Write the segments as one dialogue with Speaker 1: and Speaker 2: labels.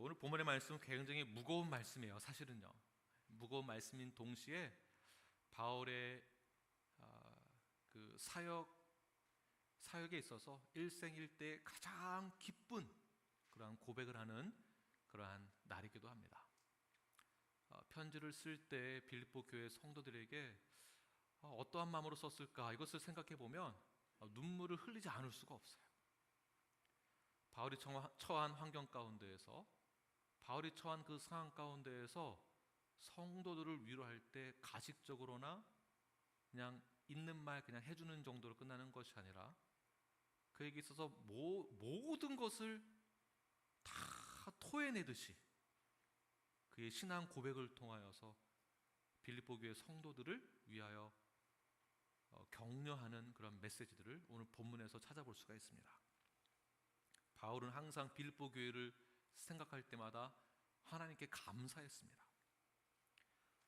Speaker 1: 오늘 본문의 말씀은 굉장히 무거운 말씀이에요. 사실은요, 무거운 말씀인 동시에 바울의 그 사역에 있어서 일생일대 가장 기쁜 그러한 고백을 하는 그러한 날이기도 합니다. 편지를 쓸 때 빌립보 교회 성도들에게 어떠한 마음으로 썼을까, 이것을 생각해 보면 눈물을 흘리지 않을 수가 없어요. 바울이 처한 환경 가운데에서, 바울이 처한 그 상황 가운데에서 성도들을 위로할 때 가식적으로나 그냥 있는 말 그냥 해주는 정도로 끝나는 것이 아니라 그에게 있어서 모든 것을 다 토해내듯이 그의 신앙 고백을 통하여서 빌립보 교회 성도들을 위하여 격려하는 그런 메시지들을 오늘 본문에서 찾아볼 수가 있습니다. 바울은 항상 빌립보 교회를 생각할 때마다 하나님께 감사했습니다.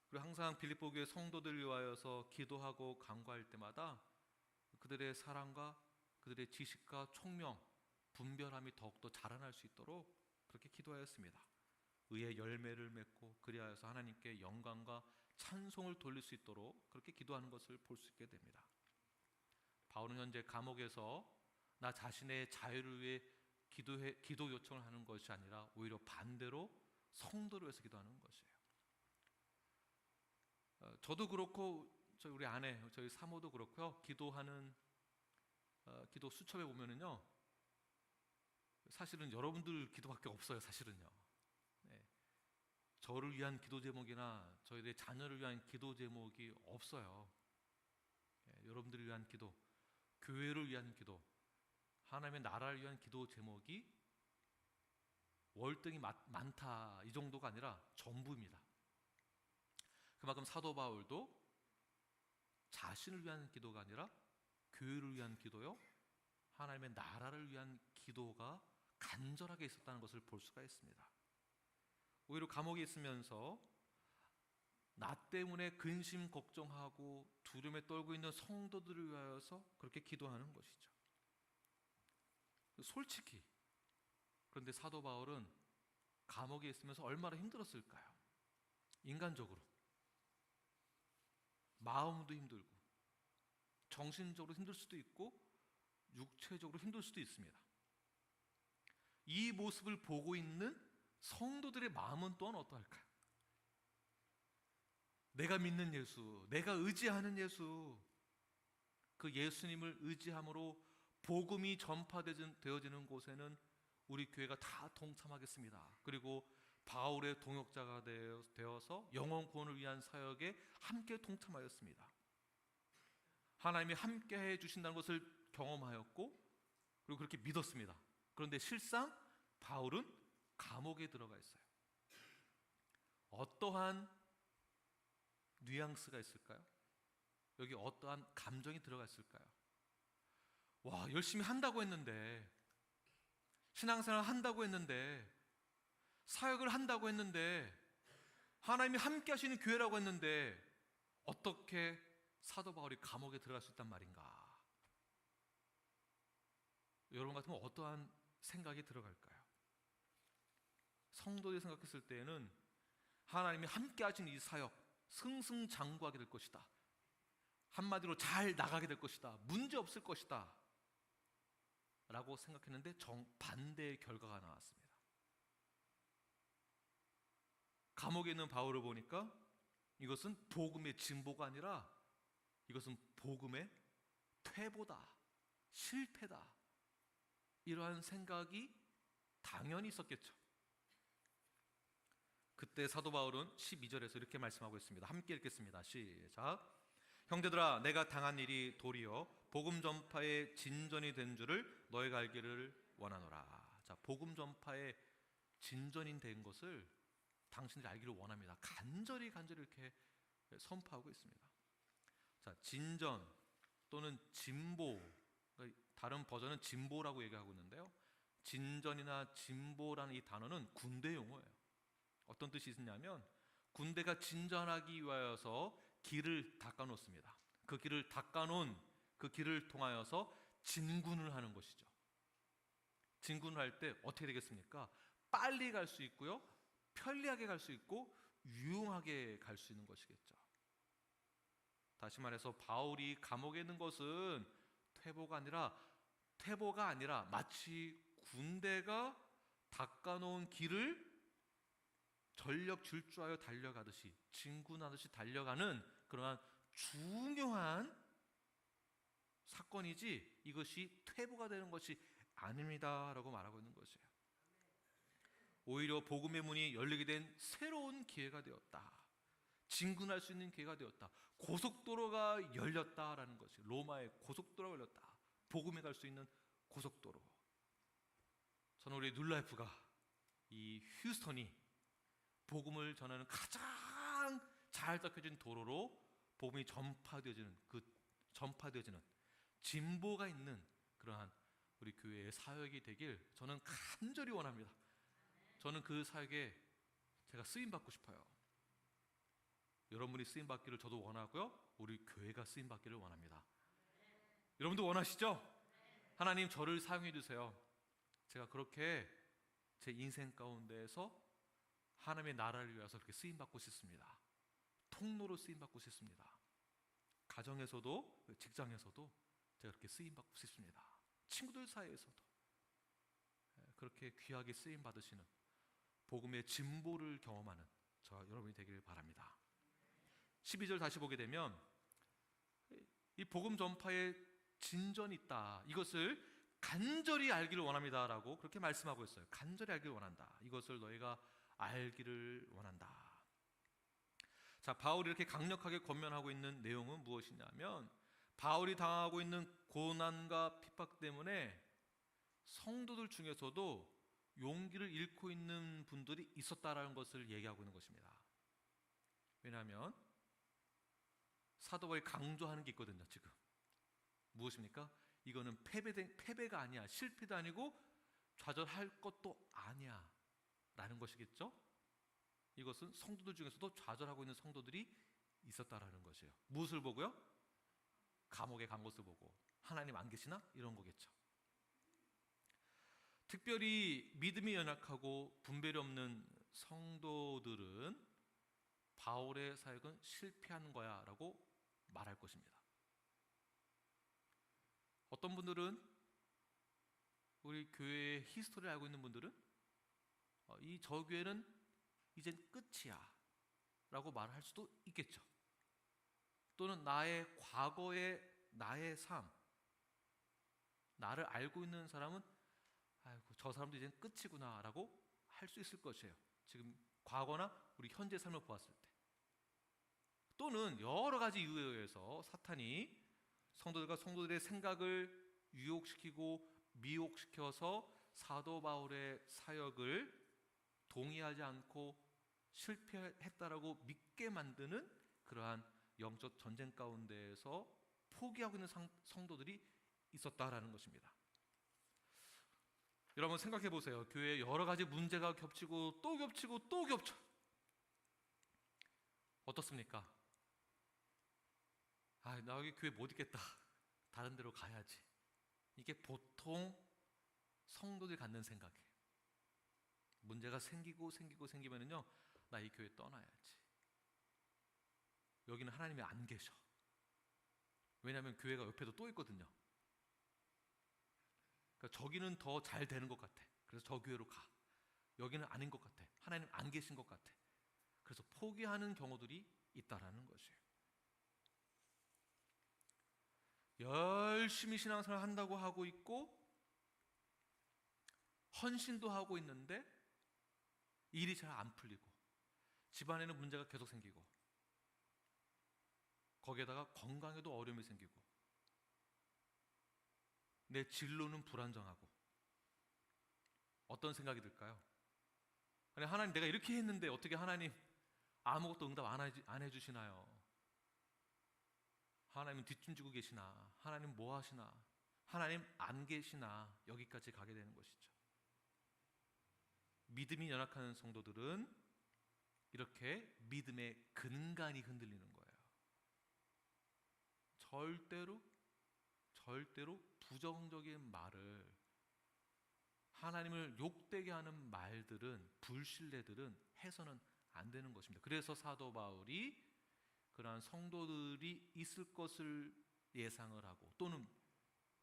Speaker 1: 그리고 항상 빌립보 교회 성도들을 위하여서 기도하고 간구할 때마다 그들의 사랑과 그들의 지식과 총명, 분별함이 더욱더 자라날 수 있도록 그렇게 기도하였습니다. 의의 열매를 맺고 그리하여서 하나님께 영광과 찬송을 돌릴 수 있도록 그렇게 기도하는 것을 볼 수 있게 됩니다. 바울은 현재 감옥에서 나 자신의 자유를 위해 기도 요청을 하는 것이 아니라 오히려 반대로 성도를 위해서 기도하는 것이에요. 저도 그렇고 우리 아내, 저희 사모도 그렇고요. 기도하는 기도 수첩에 보면은요, 사실은 여러분들 기도밖에 없어요. 사실은요. 네. 저를 위한 기도 제목이나 저희들의 자녀를 위한 기도 제목이 없어요. 네. 여러분들을 위한 기도, 교회를 위한 기도, 하나님의 나라를 위한 기도 제목이 월등히 많다, 이 정도가 아니라 전부입니다. 그만큼 사도 바울도 자신을 위한 기도가 아니라 교회를 위한 기도요, 하나님의 나라를 위한 기도가 간절하게 있었다는 것을 볼 수가 있습니다. 오히려 감옥에 있으면서 나 때문에 근심 걱정하고 두려움에 떨고 있는 성도들을 위하여서 그렇게 기도하는 것이죠. 솔직히, 그런데 사도 바울은 감옥에 있으면서 얼마나 힘들었을까요? 인간적으로 마음도 힘들고 정신적으로 힘들 수도 있고 육체적으로 힘들 수도 있습니다. 이 모습을 보고 있는 성도들의 마음은 또한 어떠할까요? 내가 믿는 예수, 내가 의지하는 예수, 그 예수님을 의지함으로 복음이 전파되어지는 곳에는 우리 교회가 다 동참하겠습니다. 그리고 바울의 동역자가 되어서 영혼 구원을 위한 사역에 함께 동참하였습니다. 하나님이 함께 해주신다는 것을 경험하였고 그리고 그렇게 믿었습니다. 그런데 실상 바울은 감옥에 들어가 있어요. 어떠한 뉘앙스가 있을까요? 여기 어떠한 감정이 들어가 있을까요? 와, 열심히 한다고 했는데, 신앙생활 한다고 했는데, 사역을 한다고 했는데, 하나님이 함께 하시는 교회라고 했는데 어떻게 사도 바울이 감옥에 들어갈 수 있단 말인가? 여러분 같으면 어떠한 생각이 들어갈까요? 성도들이 생각했을 때에는 하나님이 함께 하시는 이 사역 승승장구하게 될 것이다, 한마디로 잘 나가게 될 것이다, 문제 없을 것이다 라고 생각했는데 정반대의 결과가 나왔습니다. 감옥에 있는 바울을 보니까 이것은 복음의 진보가 아니라 이것은 복음의 퇴보다, 실패다, 이러한 생각이 당연히 있었겠죠. 그때 사도 바울은 12절에서 이렇게 말씀하고 있습니다. 함께 읽겠습니다. 시작. 형제들아, 내가 당한 일이 도리어 복음 전파의 진전이 된 줄을 너희가 알기를 원하노라. 자, 복음 전파의 진전이 된 것을 당신들이 알기를 원합니다. 간절히 이렇게 선포하고 있습니다. 자, 진전 또는 진보, 다른 버전은 진보라고 얘기하고 있는데요, 진전이나 진보라는 이 단어는 군대 용어예요. 어떤 뜻이 있냐면 군대가 진전하기 위하여서 길을 닦아놓습니다. 그 길을 닦아놓은 그 길을 통하여서 진군을 하는 것이죠. 진군을 할 때 어떻게 되겠습니까? 빨리 갈 수 있고요, 편리하게 갈 수 있고 유용하게 갈 수 있는 것이겠죠. 다시 말해서 바울이 감옥에 있는 것은 퇴보가 아니라 마치 군대가 닦아놓은 길을 전력 질주하여 달려가듯이, 진군하듯이 달려가는 그러한 중요한 사건이지, 이것이 퇴보가 되는 것이 아닙니다 라고 말하고 있는 것이에요. 오히려 복음의 문이 열리게 된 새로운 기회가 되었다. 진군할 수 있는 기회가 되었다. 고속도로가 열렸다라는 것이, 로마의 고속도로가 열렸다. 복음에 갈 수 있는 고속도로. 저는 우리 뉴라이프가, 이 휴스턴이 복음을 전하는 가장 잘 닦여진 도로로 복음이 전파되어지는 진보가 있는 그러한 우리 교회의 사역이 되길 저는 간절히 원합니다. 저는 그 사역에 제가 쓰임 받고 싶어요. 여러분이 쓰임 받기를 저도 원하고요, 우리 교회가 쓰임 받기를 원합니다. 여러분도 원하시죠? 하나님 저를 사용해 주세요. 제가 그렇게 제 인생 가운데에서 하나님의 나라를 위해서 그렇게 쓰임 받고 싶습니다. 통로로 쓰임 받고 싶습니다. 가정에서도 직장에서도 제가 그렇게 쓰임 받고 싶습니다. 친구들 사이에서도 그렇게 귀하게 쓰임 받으시는 복음의 진보를 경험하는 저와 여러분이 되기를 바랍니다. 12절 다시 보게 되면 이 복음 전파에 진전이 있다, 이것을 간절히 알기를 원합니다라고 그렇게 말씀하고 있어요. 간절히 알기를 원한다. 이것을 너희가 알기를 원한다. 자, 바울이 이렇게 강력하게 권면하고 있는 내용은 무엇이냐면, 바울이 당하고 있는 고난과 핍박 때문에 성도들 중에서도 용기를 잃고 있는 분들이 있었다라는 것을 얘기하고 있는 것입니다. 왜냐하면 사도 바울이 강조하는 게 있거든요. 지금 무엇입니까? 이거는 패배가 아니야, 실패도 아니고 좌절할 것도 아니야 라는 것이겠죠. 이것은 성도들 중에서도 좌절하고 있는 성도들이 있었다라는 것이에요. 무엇을 보고요? 감옥에 간 것을 보고, 하나님 안 계시나? 이런 거겠죠. 특별히 믿음이 연약하고 분별이 없는 성도들은 바울의 사역은 실패한 거야 라고 말할 것입니다. 어떤 분들은, 우리 교회의 히스토리를 알고 있는 분들은 이 저 교회는 이젠 끝이야 라고 말할 수도 있겠죠. 또는 나의 과거의 나의 삶, 나를 알고 있는 사람은 아이고 저 사람도 이젠 끝이구나 라고 할 수 있을 것이에요. 지금 과거나 우리 현재 삶을 보았을 때. 또는 여러 가지 이유에 의해서 사탄이 성도들의 생각을 유혹시키고 미혹시켜서 사도 바울의 사역을 동의하지 않고 실패했다라고 믿게 만드는 그러한 영적 전쟁 가운데에서 포기하고 있는 성도들이 있었다라는 것입니다. 여러분 생각해 보세요. 교회에 여러 가지 문제가 겹치고 또 겹치고 또 겹쳐. 어떻습니까? 나 여기 교회 못 있겠다. 다른 데로 가야지. 이게 보통 성도들이 갖는 생각이에요. 문제가 생기면은요, 나 이 교회 떠나야지. 여기는 하나님이 안 계셔. 왜냐하면 교회가 옆에도 또 있거든요. 그러니까 저기는 더 잘 되는 것 같아. 그래서 저 교회로 가. 여기는 아닌 것 같아. 하나님 안 계신 것 같아. 그래서 포기하는 경우들이 있다라는 것이에요. 열심히 신앙생활 한다고 하고 있고 헌신도 하고 있는데 일이 잘 안 풀리고 집안에는 문제가 계속 생기고 거기에다가 건강에도 어려움이 생기고 내 진로는 불안정하고 어떤 생각이 들까요? 아니 하나님 내가 이렇게 했는데 어떻게 하나님 아무것도 응답 안 해주시나요? 하나님은 뒷짐지고 계시나? 하나님 뭐 하시나? 하나님 안 계시나? 여기까지 가게 되는 것이죠. 믿음이 연약한 성도들은 이렇게 믿음의 근간이 흔들리는 거예요. 절대로 부정적인 말을 하나님을 욕되게 하는 말들은, 불신뢰들은 해서는 안 되는 것입니다. 그래서 사도 바울이 그러한 성도들이 있을 것을 예상을 하고 또는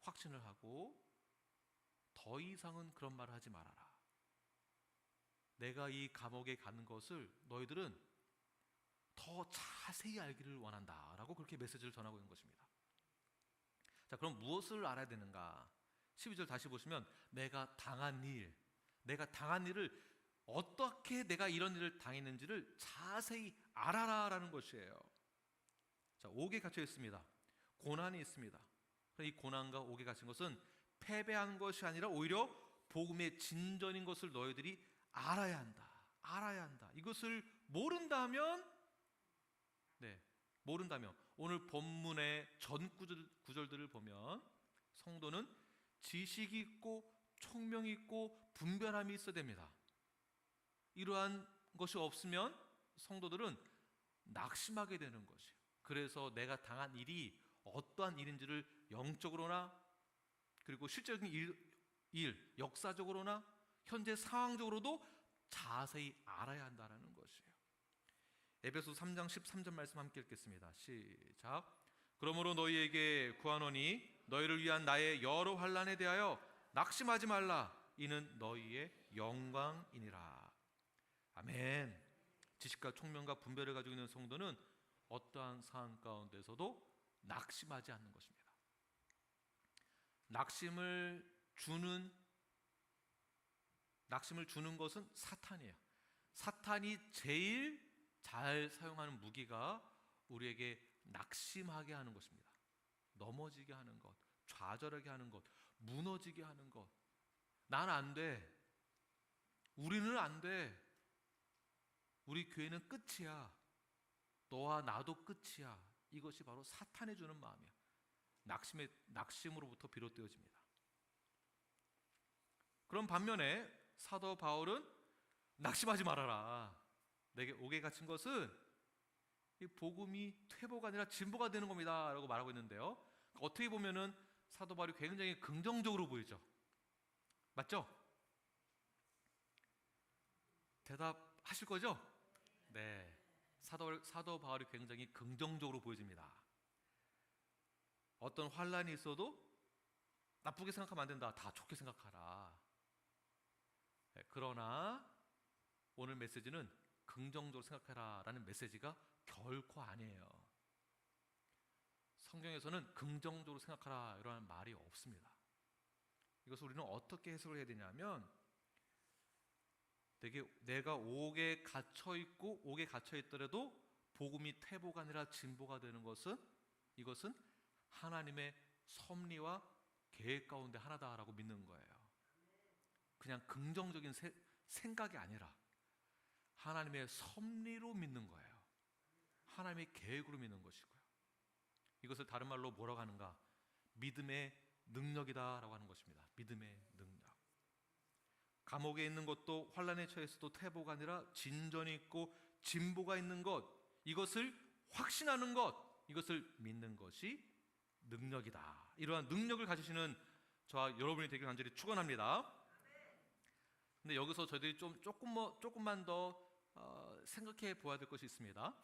Speaker 1: 확신을 하고 더 이상은 그런 말을 하지 말아라. 내가 이 감옥에 가는 것을 너희들은 더 자세히 알기를 원한다라고 그렇게 메시지를 전하고 있는 것입니다. 자, 그럼 무엇을 알아야 되는가? 12절 다시 보시면 내가 당한 일을 어떻게 내가 이런 일을 당했는지를 자세히 알아라라는 것이에요. 자, 옥에 갇혀 있습니다. 고난이 있습니다. 이 고난과 옥에 갇힌 것은 패배한 것이 아니라 오히려 복음의 진전인 것을 너희들이 알아야 한다. 이것을 모른다면 오늘 본문의 전 구절들을 보면 성도는 지식이 있고 총명이 있고 분별함이 있어야 됩니다. 이러한 것이 없으면 성도들은 낙심하게 되는 것이에요. 그래서 내가 당한 일이 어떠한 일인지를 영적으로나 그리고 실제적인 일, 역사적으로나 현재 상황적으로도 자세히 알아야 한다는 것이에요. 에베소서 3장 13절 말씀 함께 읽겠습니다. 시작. 그러므로 너희에게 구하노니 너희를 위한 나의 여러 환난에 대하여 낙심하지 말라. 이는 너희의 영광이니라. 아멘. 지식과 총명과 분별을 가지고 있는 성도는 어떠한 상황 가운데서도 낙심하지 않는 것입니다. 낙심을 주는 것은 사탄이에요. 사탄이 제일 잘 사용하는 무기가 우리에게 낙심하게 하는 것입니다. 넘어지게 하는 것, 좌절하게 하는 것, 무너지게 하는 것. 난 안 돼. 우리는 안 돼. 우리 교회는 끝이야. 너와 나도 끝이야. 이것이 바로 사탄이 주는 마음이야. 낙심으로부터 비롯되어집니다. 그런 반면에 사도 바울은 낙심하지 말아라. 내게 옥에 갇힌 것은 이 복음이 퇴보가 아니라 진보가 되는 겁니다 라고 말하고 있는데요, 어떻게 보면은 사도 바울이 굉장히 긍정적으로 보이죠. 맞죠? 대답하실 거죠? 네. 사도 바울이 굉장히 긍정적으로 보여집니다. 어떤 환난이 있어도 나쁘게 생각하면 안 된다. 다 좋게 생각하라. 네, 그러나 오늘 메시지는 긍정적으로 생각해라 라는 메시지가 결코 아니에요. 성경에서는 긍정적으로 생각하라 이런 말이 없습니다. 이것을 우리는 어떻게 해석을 해야 되냐면, 내가 옥에 갇혀있고 옥에 갇혀있더라도 복음이 퇴보가 아니라 진보가 되는 것은, 이것은 하나님의 섭리와 계획 가운데 하나다라고 믿는 거예요. 그냥 긍정적인 생각이 아니라 하나님의 섭리로 믿는 거예요. 하나님의 계획으로 믿는 것이고요. 이것을 다른 말로 뭐라고 하는가? 믿음의 능력이다라고 하는 것입니다. 믿음의 능력. 감옥에 있는 것도 환난에 처해서도 퇴보가 아니라 진전이 있고 진보가 있는 것, 이것을 확신하는 것, 이것을 믿는 것이 능력이다. 이러한 능력을 가지시는 저와 여러분이 되길 간절히 축원합니다. 근데 여기서 저희들이 조금만 더 생각해 보아야 될 것이 있습니다.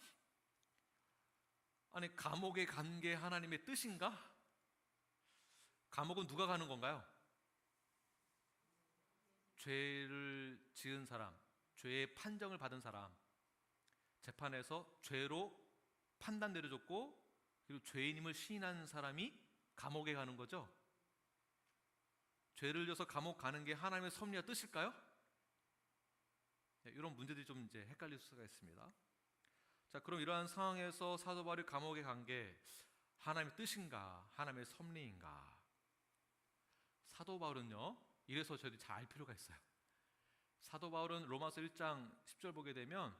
Speaker 1: 아니, 감옥에 간 게 하나님의 뜻인가? 감옥은 누가 가는 건가요? 죄를 지은 사람, 죄의 판정을 받은 사람, 재판에서 죄로 판단 내려졌고 그리고 죄인임을 시인한 사람이 감옥에 가는 거죠. 죄를 져서 감옥 가는 게 하나님의 섭리와 뜻일까요? 네, 이런 문제들이 좀 이제 헷갈릴 수가 있습니다. 자, 그럼 이러한 상황에서 사도 바울이 감옥에 간 게 하나님의 뜻인가, 하나님의 섭리인가? 사도 바울은요, 이래서 저희들이 잘 알 필요가 있어요. 사도 바울은 로마서 1장 10절 보게 되면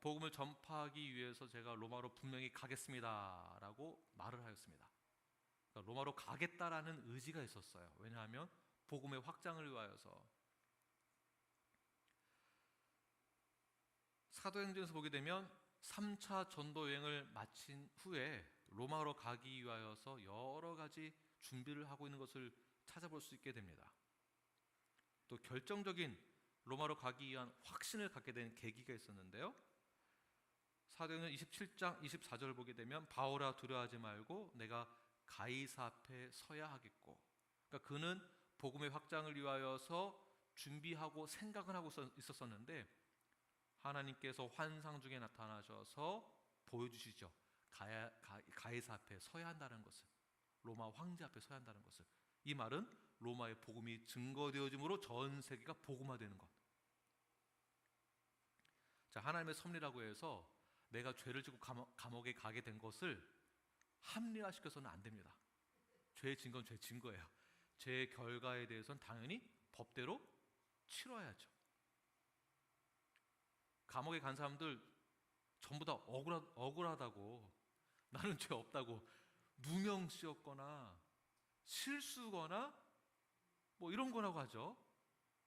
Speaker 1: 복음을 전파하기 위해서 제가 로마로 분명히 가겠습니다 라고 말을 하였습니다. 그러니까 로마로 가겠다라는 의지가 있었어요. 왜냐하면 복음의 확장을 위하여서. 사도행전에서 보게 되면 3차 전도 여행을 마친 후에 로마로 가기 위하여서 여러 가지 준비를 하고 있는 것을 찾아볼 수 있게 됩니다. 또 결정적인 로마로 가기 위한 확신을 갖게 된 계기가 있었는데요. 사도행전 27장 24절을 보게 되면 바울아 두려워하지 말고 내가 가이사 앞에 서야 하겠고, 그러니까 그는 복음의 확장을 위하여서 준비하고 생각을 하고 있었었는데 하나님께서 환상 중에 나타나셔서 보여주시죠. 가이사 앞에 서야 한다는 것을, 로마 황제 앞에 서야 한다는 것을. 이 말은 로마의 복음이 증거되어짐으로 전 세계가 복음화되는 것. 자, 하나님의 섭리라고 해서 내가 죄를 지고 감옥에 가게 된 것을 합리화시켜서는 안 됩니다. 죄의 증거는 죄의 증거예요. 죄의 결과에 대해서는 당연히 법대로 치러야죠. 감옥에 간 사람들 전부 다 억울하다고, 나는 죄 없다고 누명 씌웠거나 실수거나 뭐 이런 거라고 하죠.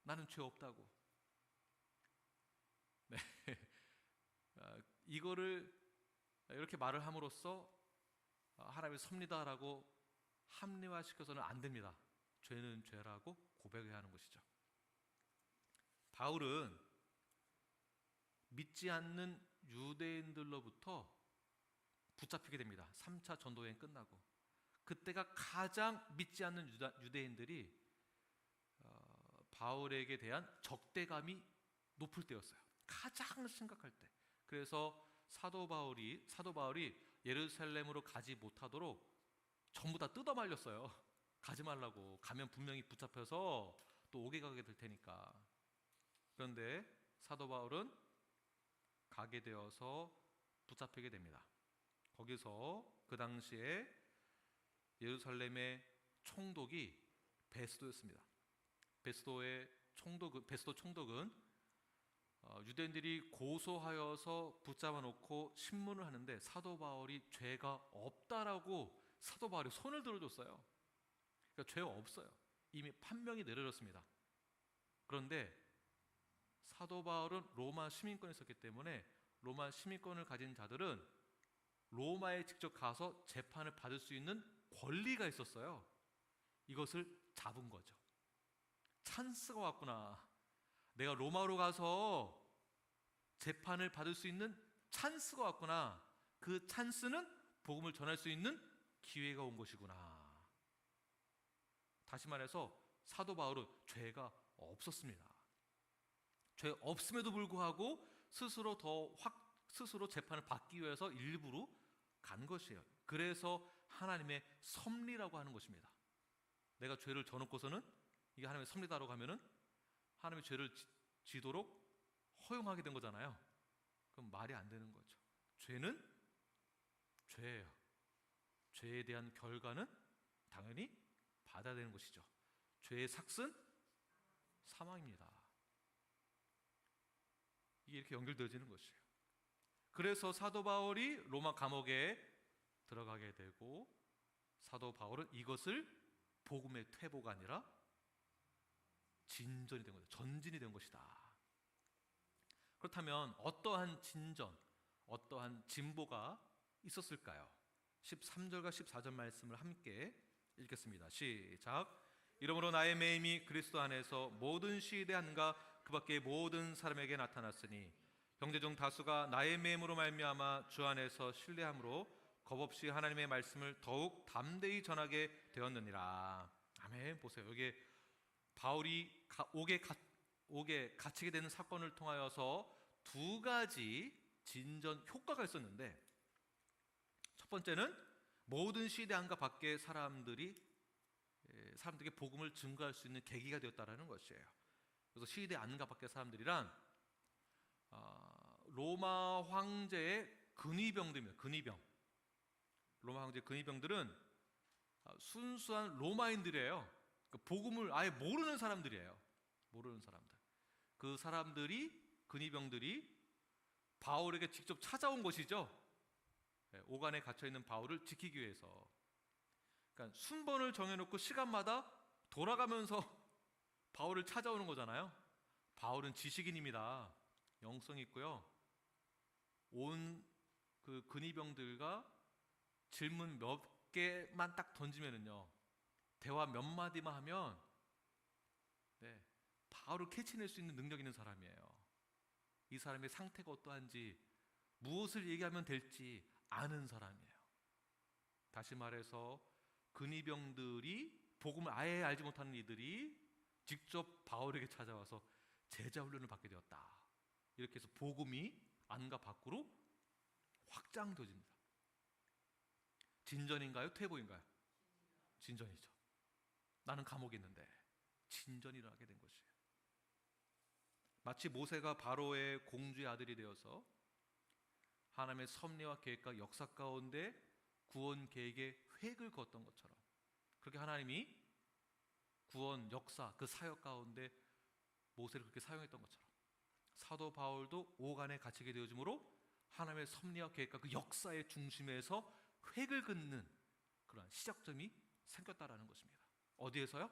Speaker 1: 나는 죄 없다고. 네. 이거를 이렇게 말을 함으로써 하나님의 섭리다라고 합리화시켜서는 안 됩니다. 죄는 죄라고 고백해야 하는 것이죠. 바울은 믿지 않는 유대인들로부터 붙잡히게 됩니다. 3차 전도여행 끝나고. 그때가 가장 믿지 않는 유대인들이 바울에게 대한 적대감이 높을 때였어요. 가장 심각할 때. 그래서 사도 바울이 예루살렘으로 가지 못하도록 전부 다 뜯어 말렸어요. 가지 말라고. 가면 분명히 붙잡혀서 또 옥에 가게 될 테니까. 그런데 사도 바울은 가게 되어서 붙잡히게 됩니다. 거기서 그 당시에 예루살렘의 총독이 베스도였습니다. 베스도 총독은 유대인들이 고소하여서 붙잡아 놓고 신문을 하는데 사도 바울이 죄가 없다라고 사도 바울이 손을 들어줬어요. 그러니까 죄가 없어요. 이미 판명이 내려졌습니다. 그런데 사도 바울은 로마 시민권이 있었기 때문에 로마 시민권을 가진 자들은 로마에 직접 가서 재판을 받을 수 있는 권리가 있었어요. 이것을 잡은 거죠. 찬스가 왔구나. 내가 로마로 가서 재판을 받을 수 있는 찬스가 왔구나. 그 찬스는 복음을 전할 수 있는 기회가 온 것이구나. 다시 말해서 사도 바울은 죄가 없었습니다. 죄 없음에도 불구하고 스스로 재판을 받기 위해서 일부러 간 것이에요. 그래서 하나님의 섭리라고 하는 것입니다. 내가 죄를 져놓고서는 이게 하나님의 섭리다라고 하면은 하나님의 죄를 지도록 허용하게 된 거잖아요. 그럼 말이 안 되는 거죠. 죄는 죄예요. 죄에 대한 결과는 당연히 받아야 되는 것이죠. 죄의 삭은 사망입니다. 이게 이렇게 연결되어지는 것이에요. 그래서 사도 바울이 로마 감옥에 들어가게 되고 사도 바울은 이것을 복음의 퇴보가 아니라 진전이 된 거죠. 전진이 된 것이다. 그렇다면 어떠한 진전, 어떠한 진보가 있었을까요? 13절과 14절 말씀을 함께 읽겠습니다. 시작. 이러므로 나의 매임이 그리스도 안에서 모든 시대 한가 그 밖의 모든 사람에게 나타났으니 형제 중 다수가 나의 매임으로 말미암아 주 안에서 신뢰함으로 겁없이 하나님의 말씀을 더욱 담대히 전하게 되었느니라. 아멘. 보세요. 여기 바울이 옥에 갇히게 되는 사건을 통하여서 두 가지 진전 효과가 있었는데, 첫 번째는 모든 시대 한가 밖의 사람들에게 복음을 증거할 수 있는 계기가 되었다라는 것이에요. 그래서 시대 안가 밖의 사람들이란 로마 황제의 근위병들입니다. 근위병. 로마 황제 근위병들은 순수한 로마인들이에요. 복음을 아예 모르는 사람들이에요. 모르는 사람들. 그 근위병들이 바울에게 직접 찾아온 것이죠. 오간에 갇혀 있는 바울을 지키기 위해서. 그러니까 순번을 정해놓고 시간마다 돌아가면서 바울을 찾아오는 거잖아요. 바울은 지식인입니다. 영성이 있고요. 온 그 근위병들과 질문 몇 개만 딱 던지면은요, 대화 몇 마디만 하면 바울을 캐치낼 수 있는 능력 있는 사람이에요. 이 사람의 상태가 어떠한지, 무엇을 얘기하면 될지 아는 사람이에요. 다시 말해서 근위병들이, 복음을 아예 알지 못하는 이들이 직접 바울에게 찾아와서 제자 훈련을 받게 되었다. 이렇게 해서 복음이 안과 밖으로 확장되어집니다. 진전인가요? 퇴보인가요? 진전이죠. 나는 감옥에 있는데 진전이 일어나게 된 것이에요. 마치 모세가 바로의 공주의 아들이 되어서 하나님의 섭리와 계획과 역사 가운데 구원 계획에 획을 그었던 것처럼, 그렇게 하나님이 구원 역사 그 사역 가운데 모세를 그렇게 사용했던 것처럼, 사도 바울도 오간에 갇히게 되어짐으로 하나님의 섭리와 계획과 그 역사의 중심에서 획을 긋는 그러한 시작점이 생겼다라는 것입니다. 어디에서요?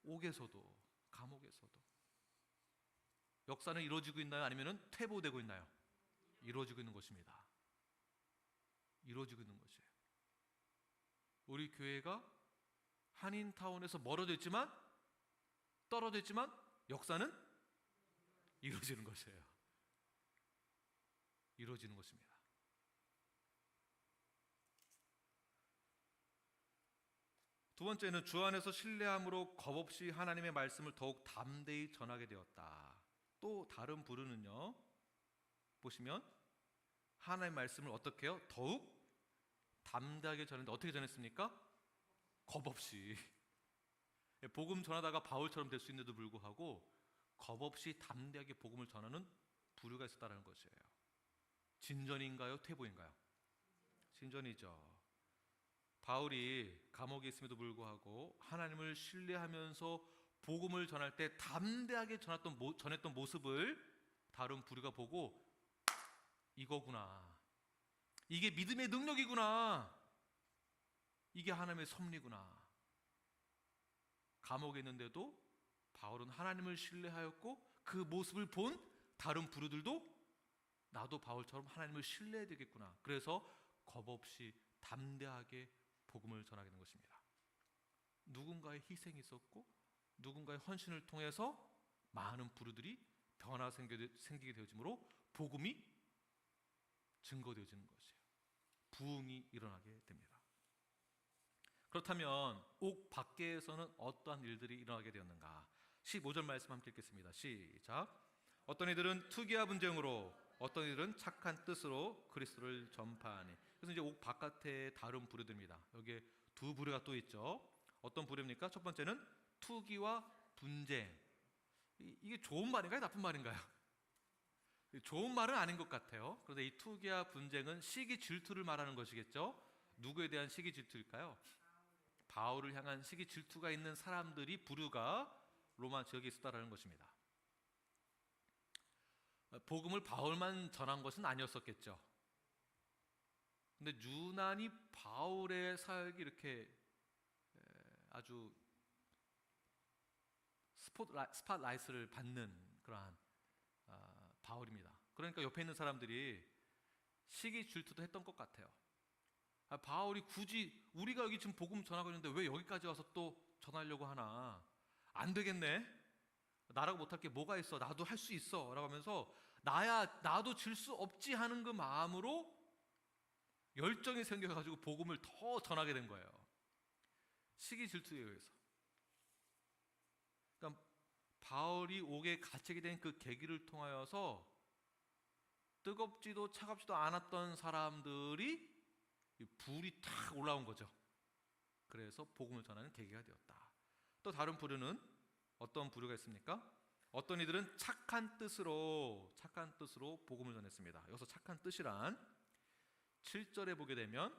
Speaker 1: 옥에서도, 감옥에서도. 역사는 이루어지고 있나요? 아니면 퇴보되고 있나요? 이루어지고 있는 것입니다. 이루어지고 있는 것이에요. 우리 교회가 한인타운에서 멀어져 있지만, 떨어져 있지만 역사는 이루어지는 것이에요. 이루어지는 것입니다. 두 번째는 주 안에서 신뢰함으로 겁없이 하나님의 말씀을 더욱 담대히 전하게 되었다. 또 다른 부류는요, 보시면 하나님의 말씀을 어떻게 해요? 더욱 담대하게 전했는데 어떻게 전했습니까? 겁없이. 복음 전하다가 바울처럼 될 수 있는데도 불구하고 겁없이 담대하게 복음을 전하는 부류가 있었다는 것이에요. 진전인가요? 퇴보인가요? 진전이죠. 바울이 감옥에 있음에도 불구하고 하나님을 신뢰하면서 복음을 전할 때 담대하게 전했던 모습을 다른 부류가 보고, 이거구나, 이게 믿음의 능력이구나, 이게 하나님의 섭리구나. 감옥에 있는데도 바울은 하나님을 신뢰하였고, 그 모습을 본 다른 부류들도 나도 바울처럼 하나님을 신뢰해야 되겠구나. 그래서 겁없이 담대하게 복음을 전하게 된 것입니다. 누군가의 희생이 있었고 누군가의 헌신을 통해서 많은 부류들이 변화 생기게 되어지므로 복음이 증거되어지는 것이에요. 부흥이 일어나게 됩니다. 그렇다면 옥 밖에서는 어떠한 일들이 일어나게 되었는가? 15절 말씀 함께 읽겠습니다. 시작. 어떤 이들은 투기와 분쟁으로, 어떤 이들은 착한 뜻으로 그리스도를 전파하니. 그래서 이제 옥 바깥의 다른 부류들입니다. 여기에 두 부류가 또 있죠. 어떤 부류입니까? 첫 번째는 투기와 분쟁. 이게 좋은 말인가요? 나쁜 말인가요? 좋은 말은 아닌 것 같아요. 그런데 이 투기와 분쟁은 시기 질투를 말하는 것이겠죠. 누구에 대한 시기 질투일까요? 바울을 향한 시기 질투가 있는 사람들이, 부류가 로마 지역에 있었다는 것입니다. 복음을 바울만 전한 것은 아니었었겠죠. 근데 유난히 바울의 사역이 이렇게 아주 스팟라이트를 받는 그러한 바울입니다. 그러니까 옆에 있는 사람들이 시기 질투도 했던 것 같아요. 바울이 굳이, 우리가 여기 지금 복음 전하고 있는데 왜 여기까지 와서 또 전하려고 하나? 안 되겠네. 나라고 못할 게 뭐가 있어? 나도 할 수 있어 라고 하면서 나도 질 수 없지 하는 그 마음으로 열정이 생겨가지고 복음을 더 전하게 된 거예요. 시기 질투에 의해서. 그러니까 바울이 옥에 갇히게 된 그 계기를 통하여서 뜨겁지도 차갑지도 않았던 사람들이 불이 탁 올라온 거죠. 그래서 복음을 전하는 계기가 되었다. 또 다른 부류는 어떤 부류가 있습니까? 어떤 이들은 착한 뜻으로 복음을 전했습니다. 여기서 착한 뜻이란 7절에 보게 되면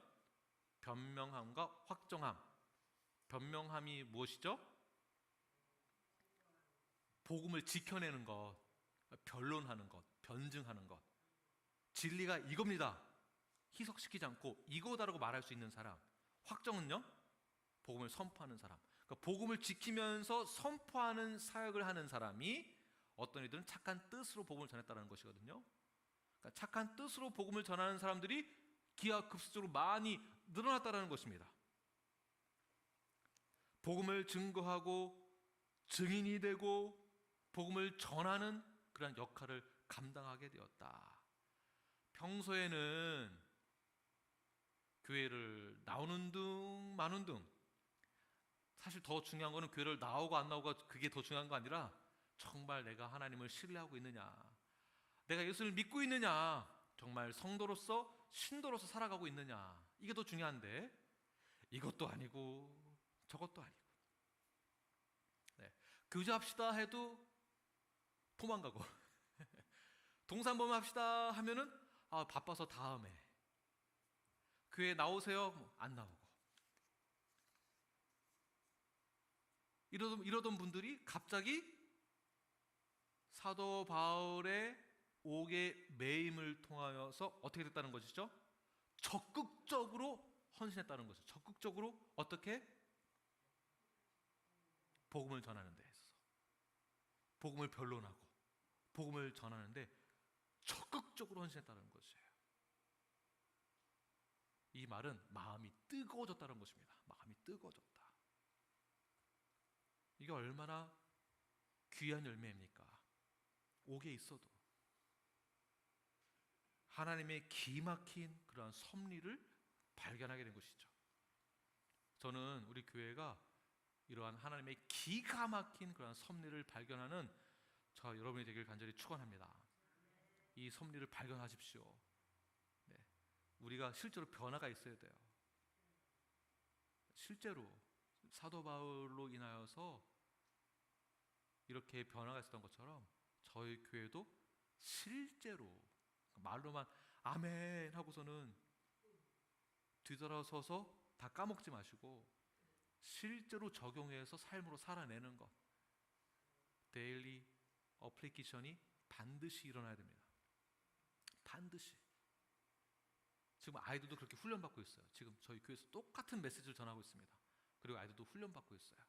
Speaker 1: 변명함과 확정함. 변명함이 무엇이죠? 복음을 지켜내는 것, 변론하는 것, 변증하는 것. 진리가 이겁니다. 희석시키지 않고 이거다라고 말할 수 있는 사람. 확정은요? 복음을 선포하는 사람. 그러니까 복음을 지키면서 선포하는 사역을 하는 사람이, 어떤 이들은 착한 뜻으로 복음을 전했다는 것이거든요. 그러니까 착한 뜻으로 복음을 전하는 사람들이 기하급수적으로 많이 늘어났다는 것입니다. 복음을 증거하고 증인이 되고 복음을 전하는 그런 역할을 감당하게 되었다. 평소에는 교회를 나오는 둥 마는 둥, 사실 더 중요한 거는 교회를 나오고 안 나오고 그게 더 중요한 거 아니라 정말 내가 하나님을 신뢰하고 있느냐, 내가 예수를 믿고 있느냐, 정말 성도로서 신도로서 살아가고 있느냐, 이게 더 중요한데 이것도 아니고 저것도 아니고, 네, 교제합시다 해도 도망가고 동산범 합시다 하면은 바빠서 다음에, 교회 나오세요 안 나오고, 이러던 분들이 갑자기 사도 바울의 옥의 매임을 통하여서 어떻게 됐다는 것이죠? 적극적으로 헌신했다는 것이죠. 적극적으로 어떻게? 복음을 전하는 데 있어서, 복음을 변론하고 복음을 전하는데 적극적으로 헌신했다는 것이에요. 이 말은 마음이 뜨거워졌다는 것입니다. 마음이 뜨거워졌다. 이게 얼마나 귀한 열매입니까? 옥에 있어도 하나님의 기막힌 그러한 섭리를 발견하게 된 것이죠. 저는 우리 교회가 이러한 하나님의 기가 막힌 그러한 섭리를 발견하는 저 여러분이 되길 간절히 축원합니다. 이 섭리를 발견하십시오. 네, 우리가 실제로 변화가 있어야 돼요. 실제로 사도 바울로 인하여서 이렇게 변화가 있었던 것처럼 저희 교회도 실제로 말로만 아멘 하고서는 뒤돌아서서 다 까먹지 마시고 실제로 적용해서 삶으로 살아내는 것, 데일리 어플리케이션이 반드시 일어나야 됩니다. 반드시. 지금 아이들도 그렇게 훈련받고 있어요. 지금 저희 교회에서 똑같은 메시지를 전하고 있습니다. 그리고 아이들도 훈련받고 있어요.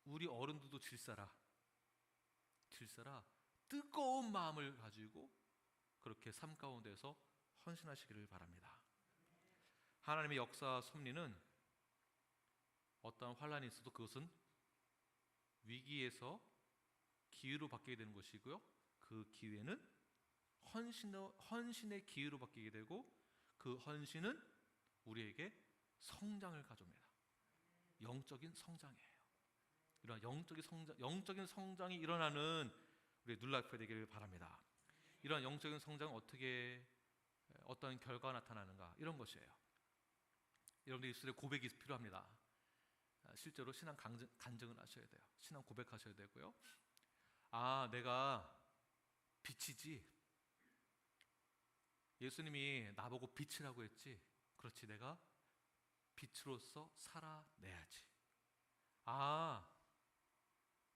Speaker 1: 우리 어른들도 질사라 뜨거운 마음을 가지고 그렇게 삶 가운데서 헌신하시기를 바랍니다. 하나님의 역사 섭리는 어떠한 환란이 있어도 그것은 위기에서 기회로 바뀌게 되는 것이고요, 그 기회는 헌신의 기회로 바뀌게 되고, 그 헌신은 우리에게 성장을 가져옵니다. 영적인 성장이에요. 이런 영적인 성장이 일어나는 우리 눌라이프가 되기를 바랍니다. 이러한 영적인 성장은 어떤 결과가 나타나는가, 이런 것이에요. 여러분들 입술에 고백이 필요합니다. 실제로 신앙 간증을 하셔야 돼요. 신앙 고백하셔야 되고요. 내가 빛이지, 예수님이 나보고 빛이라고 했지, 그렇지, 내가 빛으로서 살아내야지.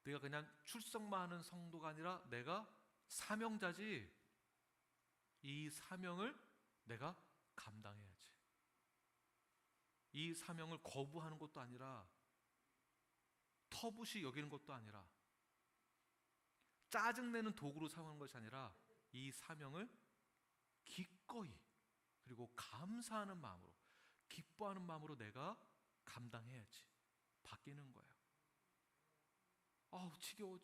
Speaker 1: 내가 그냥 출석만 하는 성도가 아니라 내가 사명자지, 이 사명을 내가 감당해야지. 이 사명을 거부하는 것도 아니라, 터부시 여기는 것도 아니라, 짜증내는 도구로 사용하는 것이 아니라, 이 사명을 기꺼이 그리고 감사하는 마음으로, 기뻐하는 마음으로 내가 감당해야지. 바뀌는 거예요. 지겨워.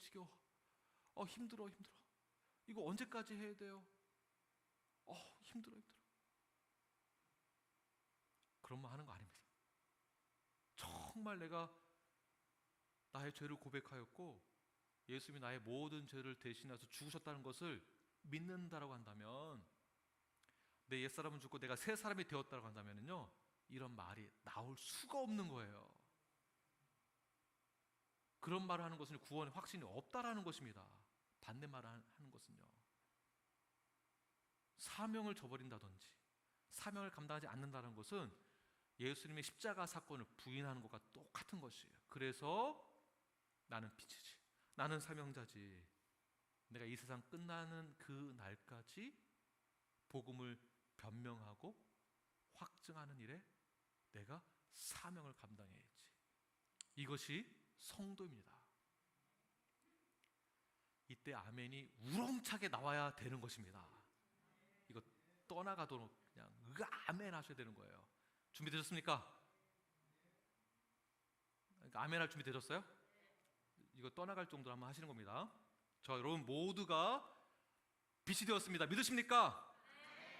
Speaker 1: 힘들어. 이거 언제까지 해야 돼요? 힘들어. 그런 말 하는 거 아닙니다. 정말 내가 나의 죄를 고백하였고 예수님이 나의 모든 죄를 대신해서 죽으셨다는 것을 믿는다라고 한다면, 내 옛사람은 죽고 내가 새 사람이 되었다고 한다면요, 이런 말이 나올 수가 없는 거예요. 그런 말을 하는 것은 구원의 확신이 없다라는 것입니다. 반대말을 하는 것은요, 사명을 저버린다든지 사명을 감당하지 않는다는 것은 예수님의 십자가 사건을 부인하는 것과 똑같은 것이에요. 그래서 나는 빛이지, 나는 사명자지, 내가 이 세상 끝나는 그 날까지 복음을 변명하고 확증하는 일에 내가 사명을 감당해야지. 이것이 성도입니다. 이때 아멘이 우렁차게 나와야 되는 것입니다. 이거 떠나가도록 그냥 아멘 하셔야 되는 거예요. 준비되셨습니까? 아멘 할 준비 되셨어요? 이거 떠나갈 정도로 한번 하시는 겁니다. 저 여러분 모두가 빛이 되었습니다. 믿으십니까?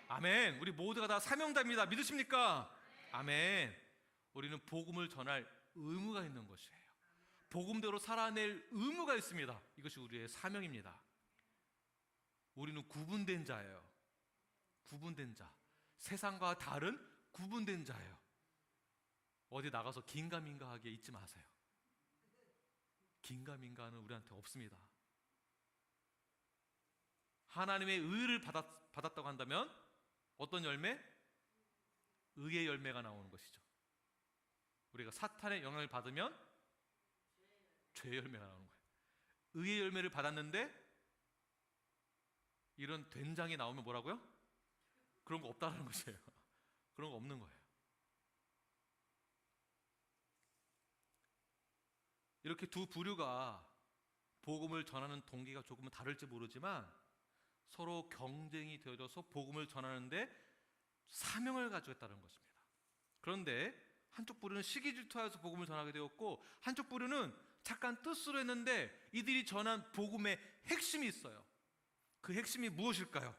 Speaker 1: 아멘. 우리 모두가 다 사명자입니다. 믿으십니까? 아멘. 우리는 복음을 전할 의무가 있는 것이에요. 복음대로 살아낼 의무가 있습니다. 이것이 우리의 사명입니다. 우리는 구분된 자예요. 구분된 자. 세상과 다른 구분된 자예요. 어디 나가서 긴가민가하게 있지 마세요. 긴가민가는 우리한테 없습니다. 하나님의 의를 받았다고 한다면 어떤 열매? 의의 열매가 나오는 것이죠. 우리가 사탄의 영향을 받으면 죄의 열매가 나오는 거예요. 의의 열매를 받았는데 이런 된장이 나오면 뭐라고요? 그런 거 없다는 것이에요. 그런 거 없는 거예요. 이렇게 두 부류가 복음을 전하는 동기가 조금은 다를지 모르지만 서로 경쟁이 되어져서 복음을 전하는데 사명을 가지고 있다는 것입니다. 그런데 한쪽 부류는 시기 질투하여서 복음을 전하게 되었고, 한쪽 부류는 착한 뜻으로 했는데 이들이 전한 복음의 핵심이 있어요. 그 핵심이 무엇일까요?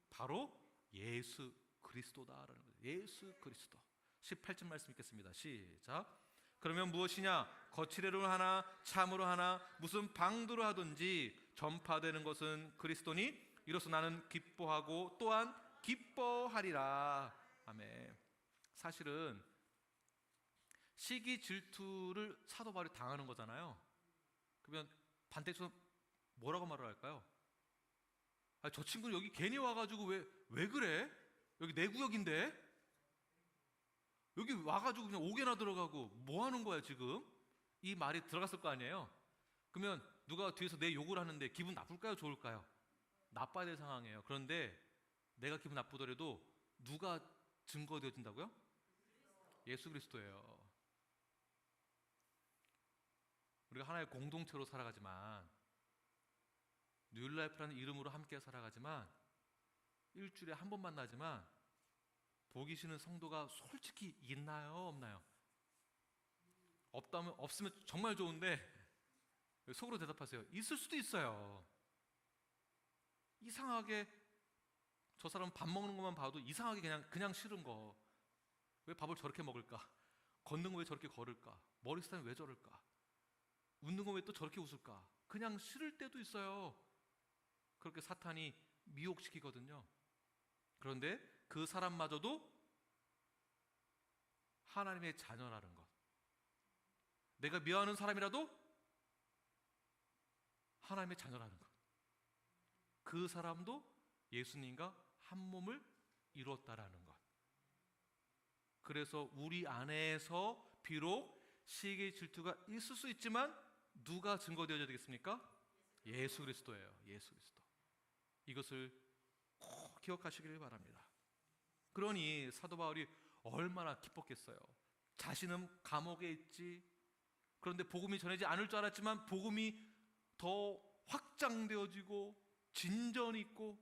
Speaker 1: 바로 예수 그리스도다라는 거예요. 예수 그리스도. 18절 말씀 읽겠습니다. 시작. 그러면 무엇이냐? 거칠애로 하나 참으로 하나 무슨 방도로 하든지 전파되는 것은 그리스도니 이로써 나는 기뻐하고 또한 기뻐하리라. 아멘. 사실은 시기 질투를 사도 바울이 당하는 거잖아요. 그러면 반대쪽은 뭐라고 말을 할까요? 저 친구는 여기 괜히 와가지고 왜 그래? 여기 내 구역인데? 여기 와가지고 그냥 옥에나 들어가고 뭐 하는 거야 지금? 이 말이 들어갔을 거 아니에요? 그러면 누가 뒤에서 내 욕을 하는데 기분 나쁠까요? 좋을까요? 나빠야 될 상황이에요. 그런데 내가 기분 나쁘더라도 누가 증거되어진다고요? 예수 그리스도예요. 우리가 하나의 공동체로 살아가지만, 뉴라이프라는 이름으로 함께 살아가지만, 일주일에 한 번 만나지만 보기 싫은 성도가 솔직히 있나요? 없나요? 없으면 정말 좋은데 속으로 대답하세요. 있을 수도 있어요. 이상하게 저 사람 밥 먹는 것만 봐도 이상하게 그냥 싫은 거. 왜 밥을 저렇게 먹을까? 걷는 거 왜 저렇게 걸을까? 머리 스타일은 왜 저럴까? 웃는 거 왜 또 저렇게 웃을까? 그냥 싫을 때도 있어요. 그렇게 사탄이 미혹시키거든요. 그런데 그 사람마저도 하나님의 자녀라는 것. 내가 미워하는 사람이라도 하나님의 자녀라는 것. 그 사람도 예수님과 한 몸을 이루었다라는 것. 그래서 우리 안에서 비록 시기 질투가 있을 수 있지만 누가 증거되어야 되겠습니까? 예수 그리스도예요. 예수 그리스도. 이것을 꼭 기억하시길 바랍니다. 그러니 사도 바울이 얼마나 기뻤겠어요. 자신은 감옥에 있지. 그런데 복음이 전해지지 않을 줄 알았지만 복음이 더 확장되어지고 진전이 있고,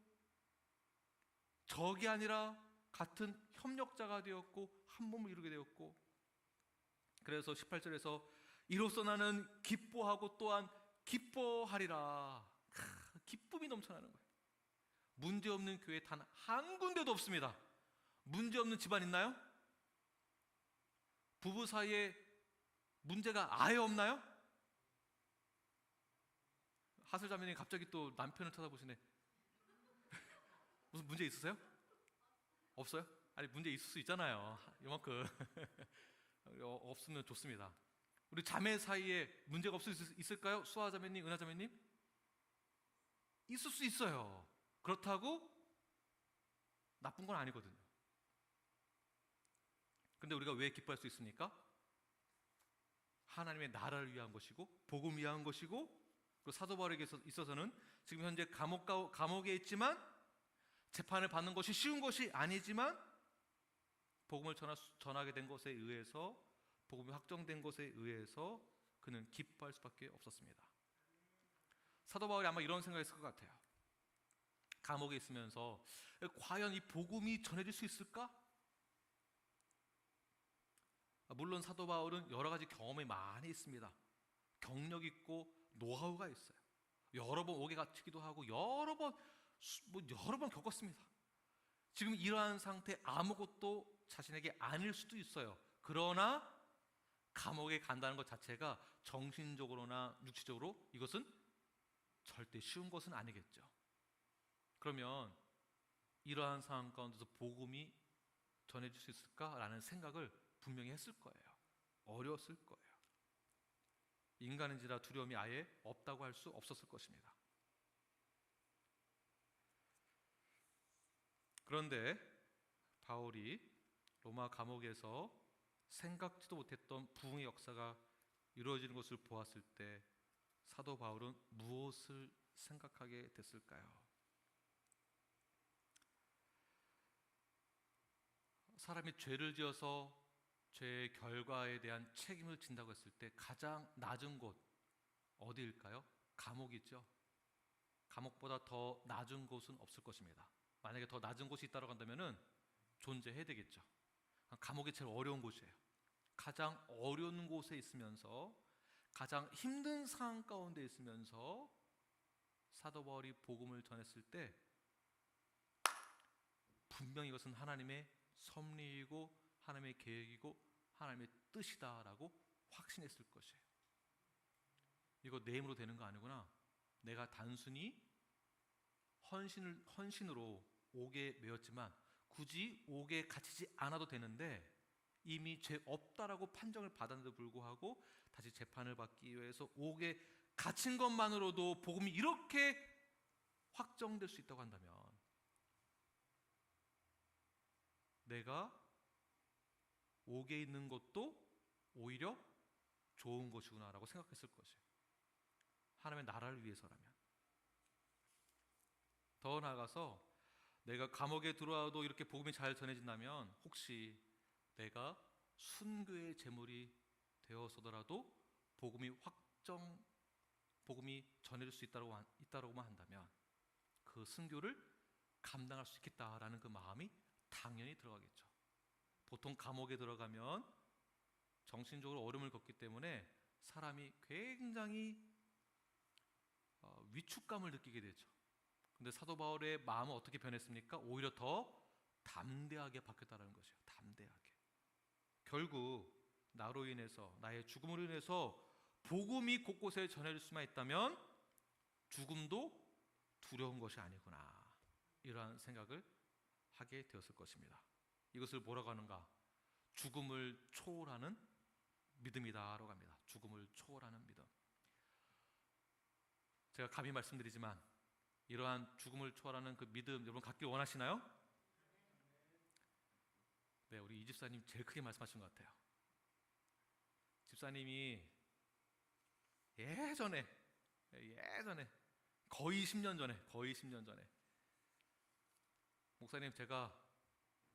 Speaker 1: 적이 아니라 같은 협력자가 되었고 한 몸을 이루게 되었고, 그래서 18절에서 이로써 나는 기뻐하고 또한 기뻐하리라. 기쁨이 넘쳐나는 거예요. 문제없는 교회 단 한 군데도 없습니다. 문제없는 집안 있나요? 부부 사이에 문제가 아예 없나요? 하슬자매님 갑자기 또 남편을 쳐다보시네. 무슨 문제 있으세요? 없어요? 아니 문제 있을 수 있잖아요. 이만큼. 없으면 좋습니다. 우리 자매 사이에 문제가 없을 수 있을까요? 수아자매님, 은하자매님? 있을 수 있어요. 그렇다고 나쁜 건 아니거든요. 근데 우리가 왜 기뻐할 수 있습니까? 하나님의 나라를 위한 것이고 복음 위한 것이고, 그리고 사도 바울에게 있어서는 지금 현재 감옥에 있지만 재판을 받는 것이 쉬운 것이 아니지만 복음을 전하게 된 것에 의해서, 복음이 확정된 것에 의해서 그는 기뻐할 수밖에 없었습니다. 사도 바울이 아마 이런 생각했을 것 같아요. 감옥에 있으면서 과연 이 복음이 전해질 수 있을까? 물론 사도 바울은 여러 가지 경험이 많이 있습니다. 경력 있고 노하우가 있어요. 여러 번 옥에 갇히기도 하고 여러 번 겪었습니다. 지금 이러한 상태 아무것도 자신에게 아닐 수도 있어요. 그러나 감옥에 간다는 것 자체가 정신적으로나 육체적으로 이것은 절대 쉬운 것은 아니겠죠. 그러면 이러한 상황 가운데서 복음이 전해질 수 있을까라는 생각을 분명히 했을 거예요. 어려웠을 거예요. 인간인지라 두려움이 아예 없다고 할 수 없었을 것입니다. 그런데 바울이 로마 감옥에서 생각지도 못했던 부흥의 역사가 이루어지는 것을 보았을 때 사도 바울은 무엇을 생각하게 됐을까요? 사람이 죄를 지어서 죄의 결과에 대한 책임을 진다고 했을 때 가장 낮은 곳 어디일까요? 감옥이죠. 감옥보다 더 낮은 곳은 없을 것입니다. 만약에 더 낮은 곳이 있다고 한다면 존재해야 되겠죠. 감옥이 제일 어려운 곳이에요. 가장 어려운 곳에 있으면서 가장 힘든 상황 가운데 있으면서 사도 바울이 복음을 전했을 때 분명히 이것은 하나님의 섭리이고 하나님의 계획이고 하나님의 뜻이다라고 확신했을 것이에요. 이거 내 힘으로 되는 거 아니구나. 내가 단순히 헌신으로 옥에 매였지만 굳이 옥에 갇히지 않아도 되는데 이미 죄 없다라고 판정을 받았는데도 불구하고 다시 재판을 받기 위해서 옥에 갇힌 것만으로도 복음이 이렇게 확정될 수 있다고 한다면 내가 옥에 있는 것도 오히려 좋은 것이구나라고 생각했을 것이에요. 하나님의 나라를 위해서라면. 더 나아가서 내가 감옥에 들어와도 이렇게 복음이 잘 전해진다면 혹시 내가 순교의 제물이 되어서더라도 복음이 전해질 수 있다고만 한다면 그 순교를 감당할 수 있겠다라는 그 마음이 당연히 들어가겠죠. 보통 감옥에 들어가면 정신적으로 어려움을 겪기 때문에 사람이 굉장히 위축감을 느끼게 되죠. 근데 사도 바울의 마음은 어떻게 변했습니까? 오히려 더 담대하게 바뀌었다는 것이에요. 담대하게. 결국 나로 인해서 나의 죽음으로 인해서 복음이 곳곳에 전해질 수만 있다면 죽음도 두려운 것이 아니구나. 이러한 생각을 하게 되었을 것입니다. 이것을 뭐라고 하는가? 죽음을 초월하는 믿음이다라고 합니다. 죽음을 초월하는 믿음. 제가 감히 말씀드리지만 이러한 죽음을 초월하는 그 믿음 여러분 갖길 원하시나요? 네, 우리 이 집사님 제일 크게 말씀하신 것 같아요. 집사님이 예전에 거의 10년 전에 목사님 제가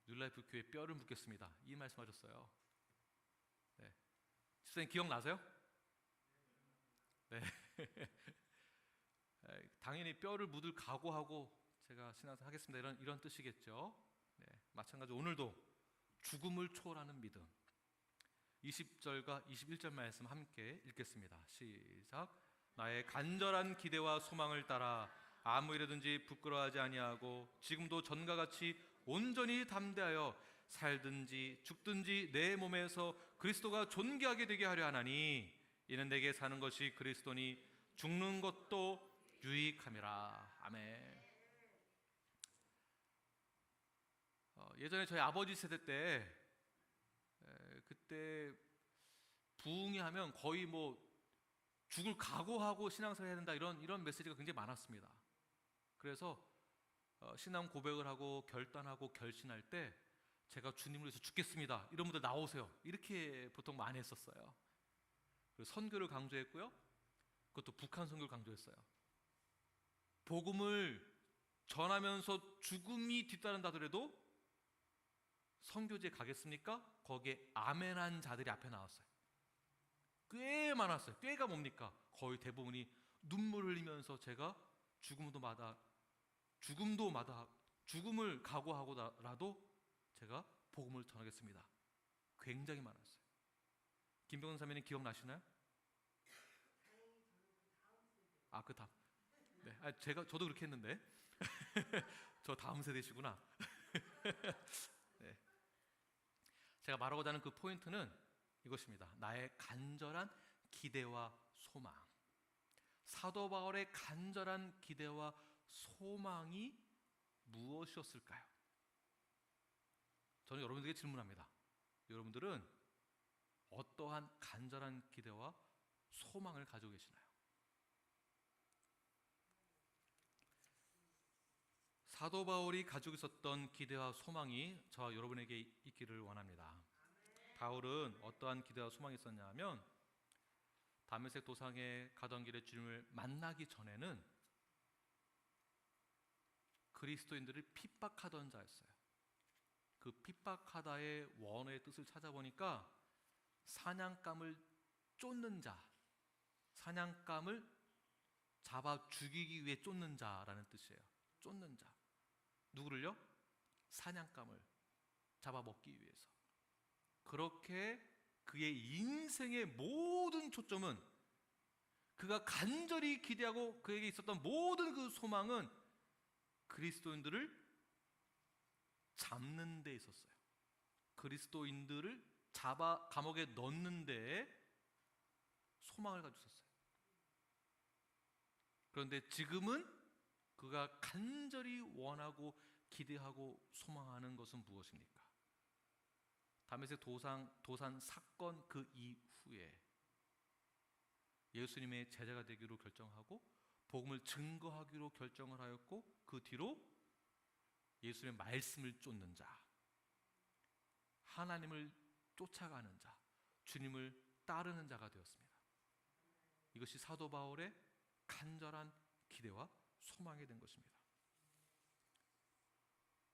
Speaker 1: 뉴라이프 교회 뼈를 묻겠습니다. 이 말씀하셨어요. 네. 집사님 기억나세요? 네. 당연히 뼈를 묻을 각오하고 제가 신앙생활 하겠습니다. 이런 뜻이겠죠. 네. 마찬가지로 오늘도 죽음을 초월하는 믿음. 20절과 21절 말씀 함께 읽겠습니다. 시작. 나의 간절한 기대와 소망을 따라 아무 일에든지 부끄러워하지 아니하고 지금도 전과 같이 온전히 담대하여 살든지 죽든지 내 몸에서 그리스도가 존귀하게 되게 하려 하나니 이는 내게 사는 것이 그리스도니 죽는 것도 유익함이라. 아멘. 예전에 저희 아버지 세대 때 그때 부흥이 하면 거의 뭐 죽을 각오하고 신앙생활 해야 된다 이런 메시지가 굉장히 많았습니다. 그래서 신앙 고백을 하고 결단하고 결신할 때 제가 주님을 위해서 죽겠습니다. 이런 분들 나오세요. 이렇게 보통 많이 했었어요. 그리고 선교를 강조했고요. 그것도 북한 선교를 강조했어요. 복음을 전하면서 죽음이 뒤따른다더라도 선교지에 가겠습니까? 거기에 아멘한 자들이 앞에 나왔어요. 꽤 많았어요. 꽤가 뭡니까? 거의 대부분이 눈물 흘리면서 제가 죽음을 각오하고라도 제가 복음을 전하겠습니다. 굉장히 많았어요. 김병선 사모님 기억나시나요? 그 다음. 네, 저도 그렇게 했는데. 저 다음 세대시구나. 네. 제가 말하고자 하는 그 포인트는 이것입니다. 나의 간절한 기대와 소망. 사도 바울의 간절한 기대와 소망이 무엇이었을까요? 저는 여러분들에게 질문합니다. 여러분들은 어떠한 간절한 기대와 소망을 가지고 계시나요? 사도 바울이 가지고 있었던 기대와 소망이 저와 여러분에게 있기를 원합니다. 바울은 어떠한 기대와 소망이 있었냐 하면 다메섹 도상에 가던 길에 주님을 만나기 전에는 그리스도인들을 핍박하던 자였어요. 그 핍박하다의 원어의 뜻을 찾아보니까 사냥감을 쫓는 자, 사냥감을 잡아 죽이기 위해 쫓는 자라는 뜻이에요. 쫓는 자. 누구를요? 사냥감을 잡아먹기 위해서. 그렇게 그의 인생의 모든 초점은, 그가 간절히 기대하고 그에게 있었던 모든 그 소망은 그리스도인들을 잡는 데 있었어요. 그리스도인들을 잡아 감옥에 넣는 데에 소망을 가지고 있었어요. 그런데 지금은 그가 간절히 원하고 기대하고 소망하는 것은 무엇입니까? 다메섹 도산 사건 그 이후에 예수님의 제자가 되기로 결정하고 복음을 증거하기로 결정을 하였고, 그 뒤로 예수님의 말씀을 쫓는 자, 하나님을 쫓아가는 자, 주님을 따르는 자가 되었습니다. 이것이 사도 바울의 간절한 기대와 소망이 된 것입니다.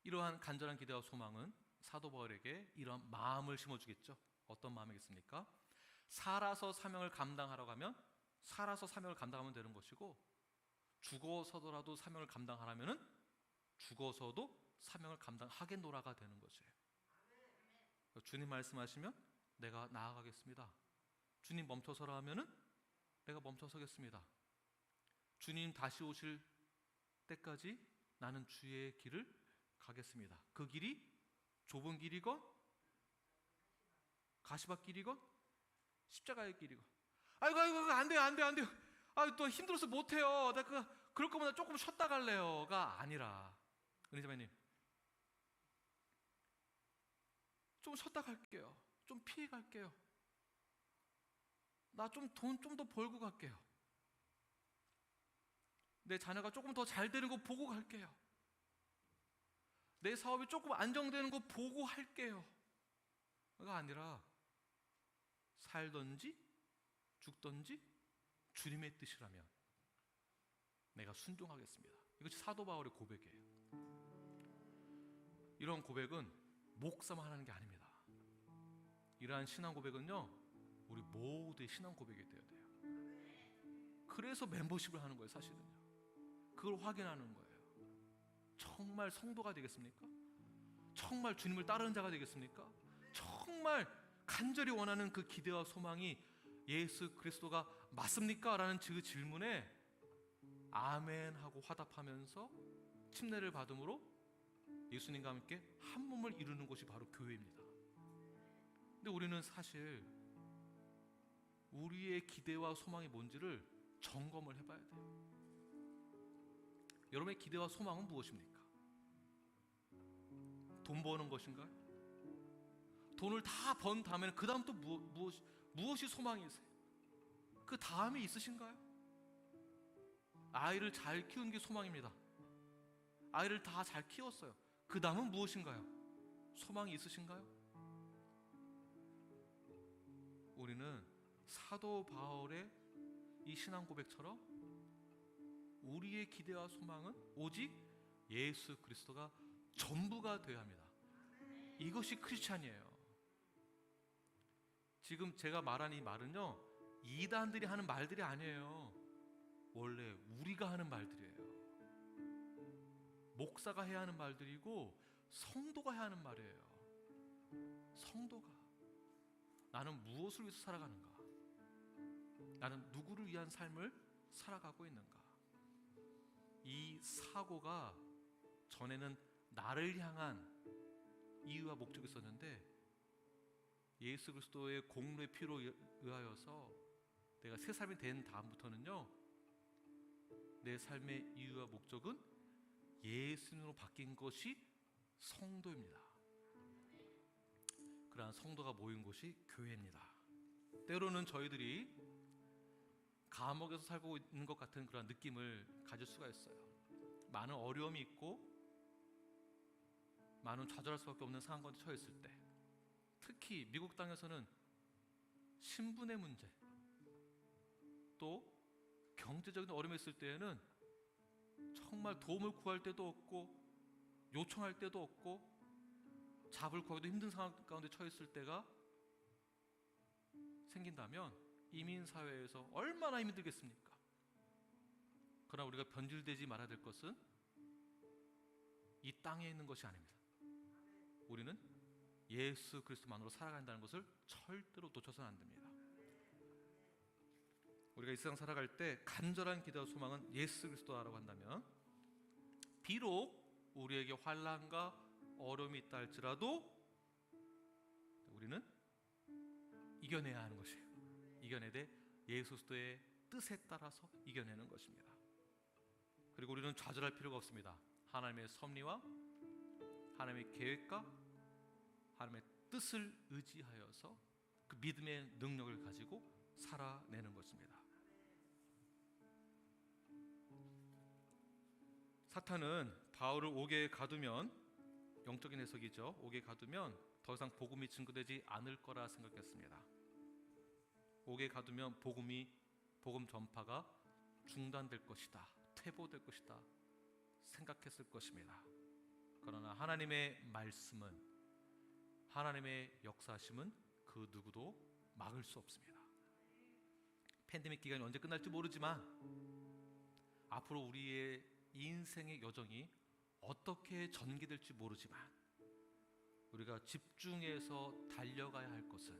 Speaker 1: 이러한 간절한 기대와 소망은 사도 바울에게 이러한 마음을 심어주겠죠. 어떤 마음이겠습니까? 살아서 사명을 감당하러 가면 살아서 사명을 감당하면 되는 것이고, 죽어서더라도 사명을 감당하려면 죽어서도 사명을 감당하겠노라가 되는 것이에요. 주님 말씀하시면 내가 나아가겠습니다. 주님 멈춰서라 하면은 내가 멈춰서겠습니다. 주님 다시 오실 때까지 나는 주의 길을 가겠습니다. 그 길이 좁은 길이건 가시밭 길이건 십자가의 길이건. 아이고 안 돼요. 또 힘들어서 못 해요. 나 그럴 거면 나 조금 쉬었다 갈래요가 아니라, 은혜자매님, 좀 쉬었다 갈게요. 좀 피해 갈게요. 나 좀 돈 좀 더 벌고 갈게요. 내 자녀가 조금 더 잘 되는 거 보고 갈게요. 내 사업이 조금 안정되는 거 보고 할게요. 가 아니라 살든지 죽든지 주님의 뜻이라면 내가 순종하겠습니다. 이것이 사도 바울의 고백이에요. 이런 고백은 목사만 하는 게 아닙니다. 이러한 신앙 고백은요, 우리 모두의 신앙 고백이 되어야 돼요. 그래서 멤버십을 하는 거예요. 사실은요, 그걸 확인하는 거예요. 정말 성도가 되겠습니까? 정말 주님을 따르는 자가 되겠습니까? 정말 간절히 원하는 그 기대와 소망이 예수 그리스도가 맞습니까? 라는 그 질문에 아멘 하고 화답하면서 침례를 받음으로 예수님과 함께 한 몸을 이루는 곳이 바로 교회입니다. 근데 우리는 사실 우리의 기대와 소망이 뭔지를 점검을 해봐야 돼요. 여러분의 기대와 소망은 무엇입니까? 돈 버는 것인가요? 돈을 다 번 다음에 그 다음 또 무엇이 소망이세요? 그 다음에 있으신가요? 아이를 잘 키우는 게 소망입니다. 아이를 다 잘 키웠어요. 그 다음은 무엇인가요? 소망이 있으신가요? 우리는 사도 바울의 이 신앙 고백처럼 우리의 기대와 소망은 오직 예수 그리스도가 전부가 되어야 합니다. 이것이 크리스찬이에요. 지금 제가 말한 이 말은요, 이단들이 하는 말들이 아니에요. 원래 우리가 하는 말들이에요. 목사가 해야 하는 말들이고 성도가 해야 하는 말이에요. 성도가 나는 무엇을 위해서 살아가는가? 나는 누구를 위한 삶을 살아가고 있는가? 이 사고가 전에는 나를 향한 이유와 목적이 있었는데 예수 그리스도의 공로의 피로 의하여서 내가 새 삶이 된 다음부터는요, 내 삶의 이유와 목적은 예수님으로 바뀐 것이 성도입니다. 그러한 성도가 모인 곳이 교회입니다. 때로는 저희들이 감옥에서 살고 있는 것 같은 그런 느낌을 가질 수가 있어요. 많은 어려움이 있고 많은 좌절할 수밖에 없는 상황 가운데 처해 있을 때, 특히 미국 땅에서는 신분의 문제, 또 경제적인 어려움이 있을 때에는 정말 도움을 구할 때도 없고 요청할 때도 없고 잡을 구하기도 힘든 상황 가운데 처해 있을 때가 생긴다면 이민사회에서 얼마나 힘들겠습니까? 그러나 우리가 변질되지 말아야 될 것은 이 땅에 있는 것이 아닙니다. 우리는 예수 그리스도만으로 살아간다는 것을 절대로 놓쳐서는 안 됩니다. 우리가 이 세상 살아갈 때 간절한 기대와 소망은 예수 그리스도라고 한다면, 비록 우리에게 환난과 어려움이 있다 할지라도 우리는 이겨내야 하는 것이에요. 이겨내되 예수 그리스도의 뜻에 따라서 이겨내는 것입니다. 그리고 우리는 좌절할 필요가 없습니다. 하나님의 섭리와 하나님의 계획과 하나님의 뜻을 의지하여서 그 믿음의 능력을 가지고 살아내는 것입니다. 사탄은 바울을 옥에 가두면, 영적인 해석이죠, 옥에 가두면 더 이상 복음이 증거되지 않을 거라 생각했습니다. 옥에 가두면 복음 전파가 중단될 것이다, 퇴보될 것이다 생각했을 것입니다. 그러나 하나님의 말씀은, 하나님의 역사심은 그 누구도 막을 수 없습니다. 팬데믹 기간이 언제 끝날지 모르지만 앞으로 우리의 인생의 여정이 어떻게 전개될지 모르지만 우리가 집중해서 달려가야 할 것은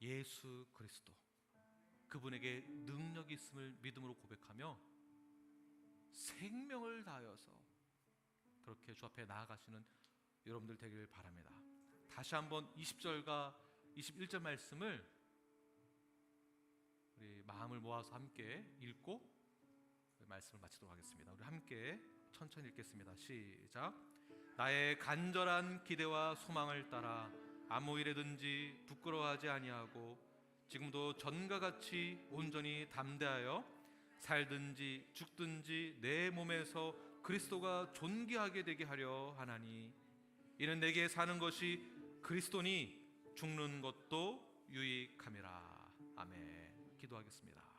Speaker 1: 예수 그리스도, 그분에게 능력이 있음을 믿음으로 고백하며 생명을 다하여서 그렇게 주 앞에 나아가시는 여러분들 되길 바랍니다. 다시 한번 20절과 21절 말씀을 우리 마음을 모아서 함께 읽고 말씀을 마치도록 하겠습니다. 우리 함께 천천히 읽겠습니다. 시작. 나의 간절한 기대와 소망을 따라 아무 일에든지 부끄러워하지 아니하고 지금도 전과 같이 온전히 담대하여 살든지 죽든지 내 몸에서 그리스도가 존귀하게 되게 하려 하나니, 이는 내게 사는 것이 그리스도니 죽는 것도 유익함이라. 아멘. 기도하겠습니다.